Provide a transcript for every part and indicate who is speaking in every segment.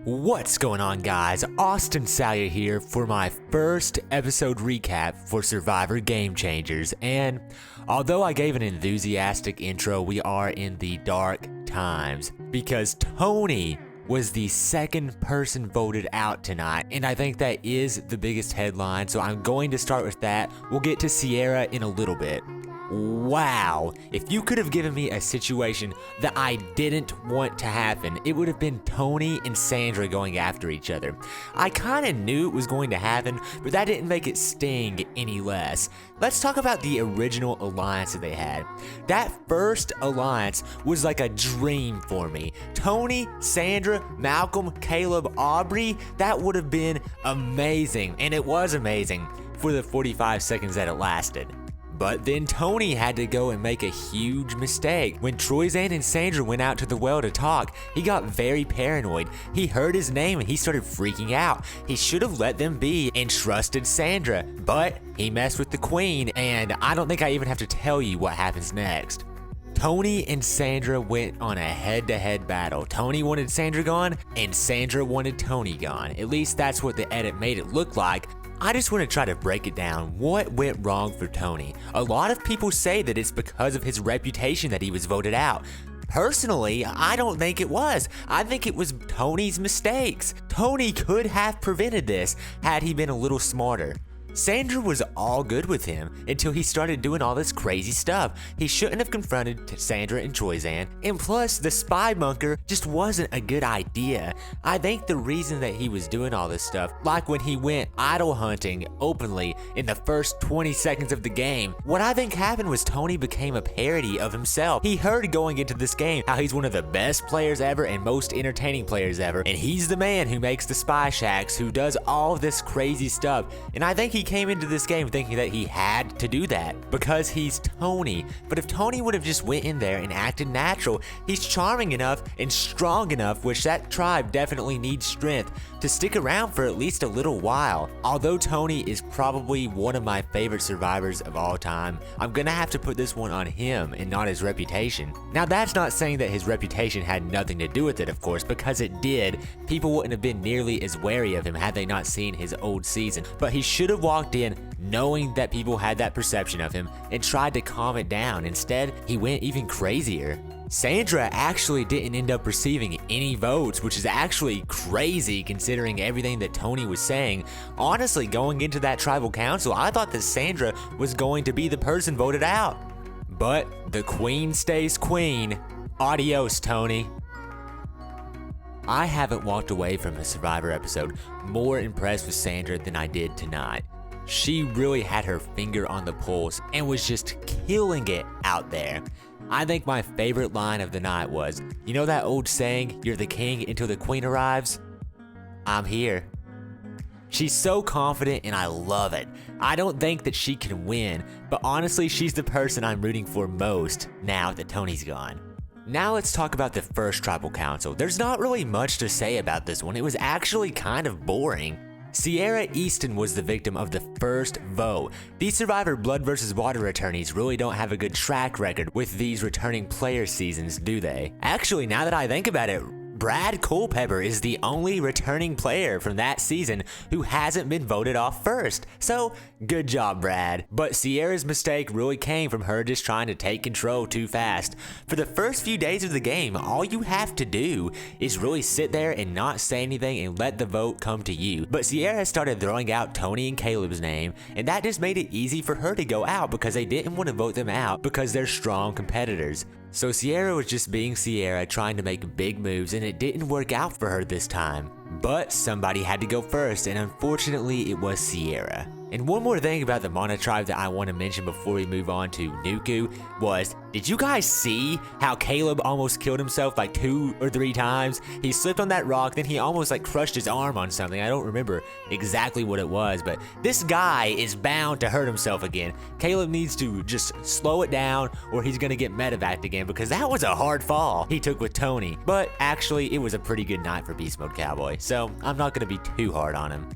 Speaker 1: What's going on, guys? Austin Salyer here for my first episode recap for Survivor Game Changers. And although I gave an enthusiastic intro, we are in the dark times because Tony was the second person voted out tonight, and I think that is the biggest headline, so I'm going to start with that. We'll get to Sierra in a little bit. Wow, if you could have given me a situation that I didn't want to happen, it would have been Tony and Sandra going after each other. I kind of knew it was going to happen, but that didn't make it sting any less. Let's talk about the original alliance that they had. That first alliance was like a dream for me. Tony, Sandra, Malcolm, Caleb, Aubrey, that would have been amazing, and it was amazing for the 45 seconds that it lasted. But then Tony had to go and make a huge mistake. When Troyzan and Sandra went out to the well to talk, he got very paranoid. He heard his name and he started freaking out. He should have let them be and trusted Sandra, but he messed with the queen, and I don't think I even have to tell you what happens next. Tony and Sandra went on a head-to-head battle. Tony wanted Sandra gone, and Sandra wanted Tony gone. At least that's what the edit made it look like. I just want to try to break it down. What went wrong for Tony? A lot of people say that it's because of his reputation that he was voted out. Personally, I don't think it was. I think it was Tony's mistakes. Tony could have prevented this had he been a little smarter. Sandra was all good with him until he started doing all this crazy stuff. He shouldn't have confronted Sandra and Troyzan, and plus the spy bunker just wasn't a good idea. I think the reason that he was doing all this stuff, like when he went idol hunting openly in the first 20 seconds of the game, what I think happened was Tony became a parody of himself. He heard going into this game how he's one of the best players ever and most entertaining players ever, and he's the man who makes the spy shacks, who does all this crazy stuff, and I think he came into this game thinking that he had to do that because he's Tony. But if Tony would have just went in there and acted natural, he's charming enough and strong enough, which that tribe definitely needs strength, to stick around for at least a little while. Although Tony is probably one of my favorite survivors of all time, I'm gonna have to put this one on him and not his reputation. Now that's not saying that his reputation had nothing to do with it, of course, because it did. People wouldn't have been nearly as wary of him had they not seen his old season, but he should have walked in knowing that people had that perception of him and tried to calm it down. Instead, he went even crazier. Sandra actually didn't end up receiving any votes, which is actually crazy considering everything that Tony was saying. Honestly, going into that tribal council, I thought that Sandra was going to be the person voted out. But the queen stays queen. Adios, Tony. I haven't walked away from a Survivor episode more impressed with Sandra than I did tonight. She really had her finger on the pulse and was just killing it out there. I think my favorite line of the night was, you know that old saying, you're the king until the queen arrives? I'm here. She's so confident and I love it. I don't think that she can win, but honestly, she's the person I'm rooting for most now that Tony's gone. Now let's talk about the first tribal council. There's not really much to say about this one. It was actually kind of boring. Sierra Easton was the victim of the first vote. These Survivor Blood vs. Water attorneys really don't have a good track record with these returning player seasons, do they? Actually, now that I think about it, Brad Culpepper is the only returning player from that season who hasn't been voted off first. So, good job, Brad. But Sierra's mistake really came from her just trying to take control too fast. For the first few days of the game, all you have to do is really sit there and not say anything and let the vote come to you. But Sierra started throwing out Tony and Caleb's name, and that just made it easy for her to go out because they didn't want to vote them out because they're strong competitors. So Sierra was just being Sierra, trying to make big moves, and it didn't work out for her this time. But somebody had to go first, and unfortunately it was Sierra. And one more thing about the Mana tribe that I want to mention before we move on to Nuku was, did you guys see how Caleb almost killed himself like 2 or 3 times? He slipped on that rock, then he almost like crushed his arm on something. I don't remember exactly what it was, but this guy is bound to hurt himself again. Caleb needs to just slow it down or he's gonna get medevaced again because that was a hard fall he took with Tony. But actually, it was a pretty good night for Beast Mode Cowboy, so I'm not gonna be too hard on him.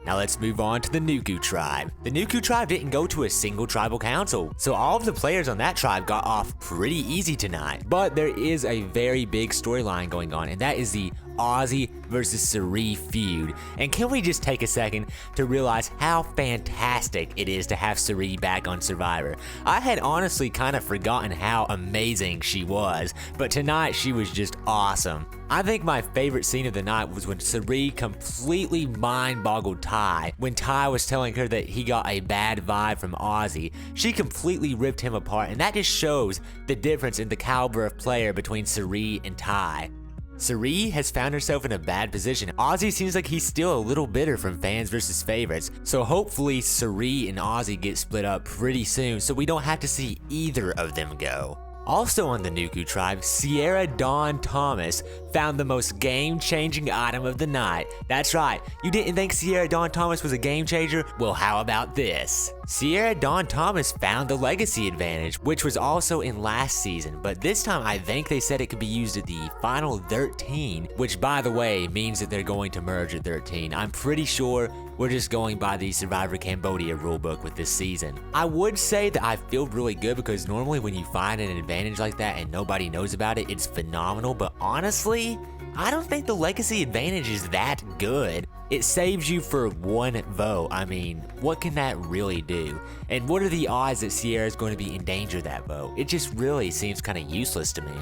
Speaker 1: Now let's move on to the Nuku tribe. The Nuku tribe didn't go to a single tribal council, so all of the players on that tribe got off pretty easy tonight. But there is a very big storyline going on, and that is the Ozzy versus Cirie feud. And can we just take a second to realize how fantastic it is to have Cirie back on Survivor? I had honestly kind of forgotten how amazing she was, but tonight she was just awesome. I think my favorite scene of the night was when Cirie completely mind-boggled Ty. When Ty was telling her that he got a bad vibe from Ozzy, she completely ripped him apart, and that just shows the difference in the caliber of player between Cirie and Ty. Cirie has found herself in a bad position. Ozzy seems like he's still a little bitter from fans versus favorites, so hopefully Cirie and Ozzy get split up pretty soon so we don't have to see either of them go. Also on the Nuku tribe, Sierra Dawn Thomas found the most game-changing item of the night. That's right, you didn't think Sierra Dawn Thomas was a game changer? Well, how about this? Sierra Dawn Thomas found the Legacy Advantage, which was also in last season, but this time I think they said it could be used at the final 13, which by the way means that they're going to merge at 13. I'm pretty sure we're just going by the Survivor Cambodia rulebook with this season. I would say that I feel really good because normally when you find an advantage like that and nobody knows about it, it's phenomenal, but honestly, I don't think the Legacy Advantage is that good. It saves you for one vote. I mean, what can that really do? And what are the odds that Sierra is going to be in danger of that vote? It just really seems kind of useless to me.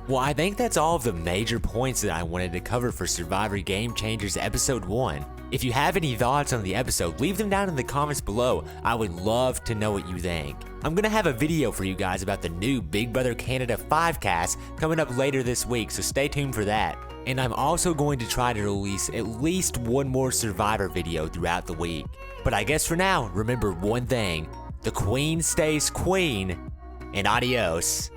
Speaker 1: Well, I think that's all of the major points that I wanted to cover for Survivor Game Changers Episode 1. If you have any thoughts on the episode, leave them down in the comments below. I would love to know what you think. I'm gonna have a video for you guys about the new Big Brother Canada 5 cast coming up later this week, so stay tuned for that. And I'm also going to try to release at least one more Survivor video throughout the week. But I guess for now, remember one thing: the queen stays queen, and adios.